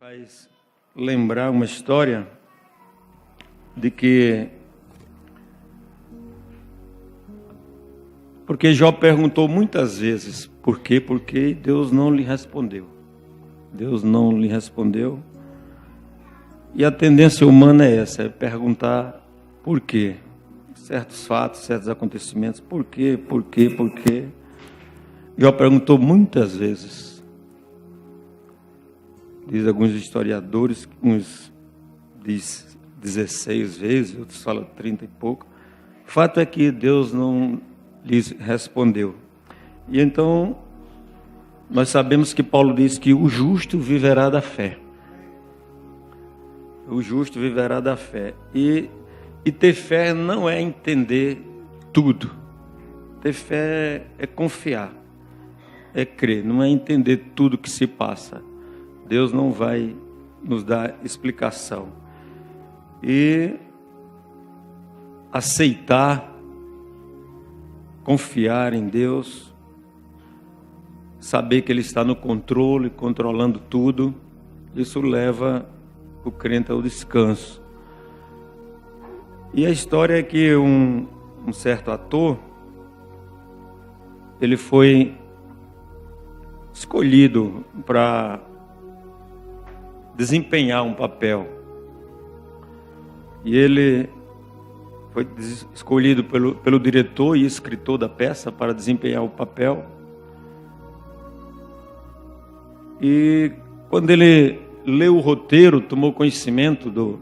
Faz lembrar uma história de que... Porque Jó perguntou muitas vezes por quê, porque Deus não lhe respondeu. Deus não lhe respondeu. E a tendência humana é essa, é perguntar por quê. Certos fatos, certos acontecimentos, por quê, por quê, por quê. Jó perguntou muitas vezes. Diz alguns historiadores, uns diz 16 vezes, outros falam 30 e pouco. O fato é que Deus não lhes respondeu. E então, nós sabemos que Paulo diz que o justo viverá da fé. O justo viverá da fé. E ter fé não é entender tudo. Ter fé é confiar, é crer, não é entender tudo que se passa. Deus não vai nos dar explicação. E aceitar, confiar em Deus, saber que Ele está no controle, controlando tudo, isso leva o crente ao descanso. E a história é que um certo ator, ele foi escolhido para desempenhar um papel. E ele foi escolhido pelo diretor e escritor da peça para desempenhar o papel. E quando ele leu o roteiro, tomou conhecimento do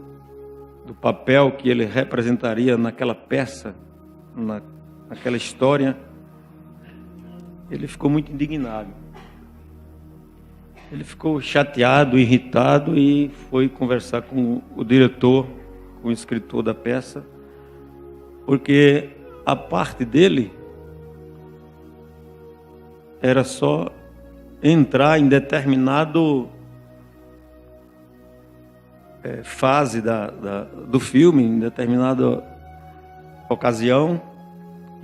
papel que ele representaria naquela peça, naquela história, ele ficou muito indignado. Ele ficou chateado, irritado e foi conversar com o diretor, com o escritor da peça, porque a parte dele era só entrar em determinado fase do filme, em determinada ocasião,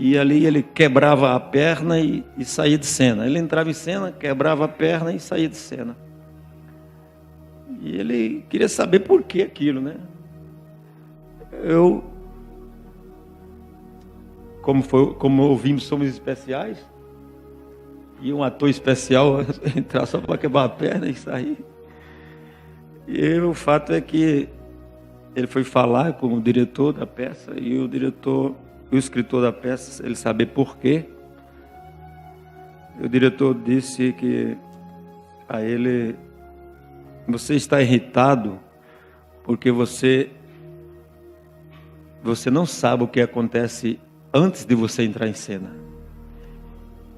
e ali ele quebrava a perna e saía de cena. Ele entrava em cena, quebrava a perna e saía de cena. E ele queria saber por que aquilo, né? Como ouvimos, somos especiais, e um ator especial entrar só para quebrar a perna e sair. E o fato é que ele foi falar com o diretor da peça, e o escritor da peça, ele saber por quê. O diretor disse que a ele: você está irritado porque você não sabe o que acontece antes de você entrar em cena.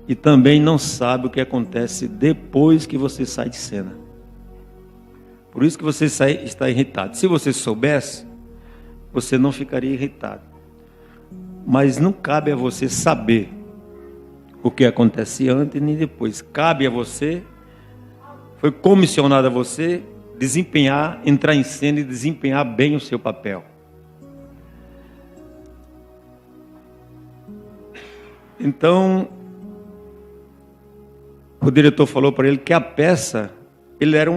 E também não sabe o que acontece depois que você sai de cena. Por isso que você está irritado. Se você soubesse, você não ficaria irritado. Mas não cabe a você saber o que acontece antes nem depois. Cabe a você, foi comissionado a você desempenhar, entrar em cena e desempenhar bem o seu papel. Então, o diretor falou para ele que a peça, ele era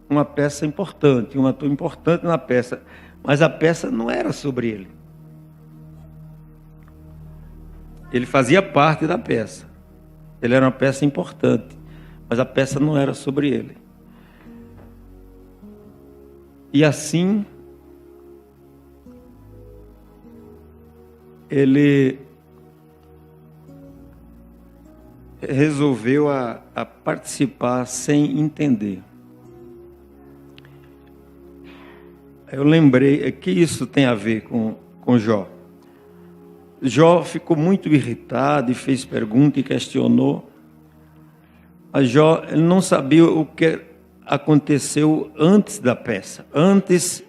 uma peça importante, um ator importante na peça, mas a peça não era sobre ele. Ele fazia parte da peça. Ele era uma peça importante, mas a peça não era sobre ele. E assim, ele resolveu a participar sem entender. Eu lembrei que isso tem a ver com Jó. Jó ficou muito irritado e fez pergunta e questionou. Mas Jó, ele não sabia o que aconteceu antes da peça, antes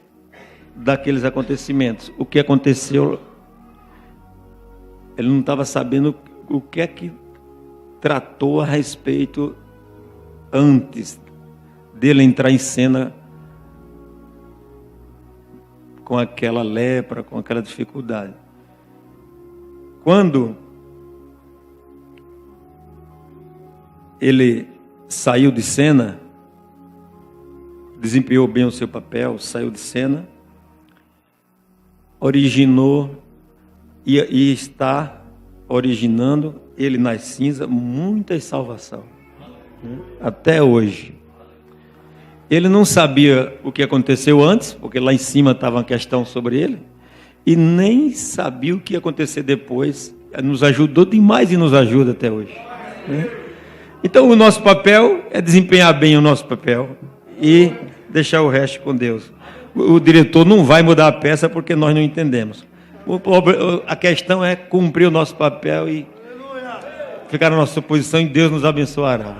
daqueles acontecimentos. O que aconteceu, ele não estava sabendo o que é que tratou a respeito antes dele entrar em cena com aquela lepra, com aquela dificuldade. Quando ele saiu de cena, desempenhou bem o seu papel, saiu de cena, originou e está originando, ele nas cinzas, muita salvação, né? Até hoje. Ele não sabia o que aconteceu antes, porque lá em cima estava uma questão sobre ele, e nem sabia o que ia acontecer depois. Nos ajudou demais e nos ajuda até hoje, né? Então o nosso papel é desempenhar bem o nosso papel e deixar o resto com Deus. O diretor não vai mudar a peça porque nós não entendemos. A questão é cumprir o nosso papel e ficar na nossa posição, e Deus nos abençoará.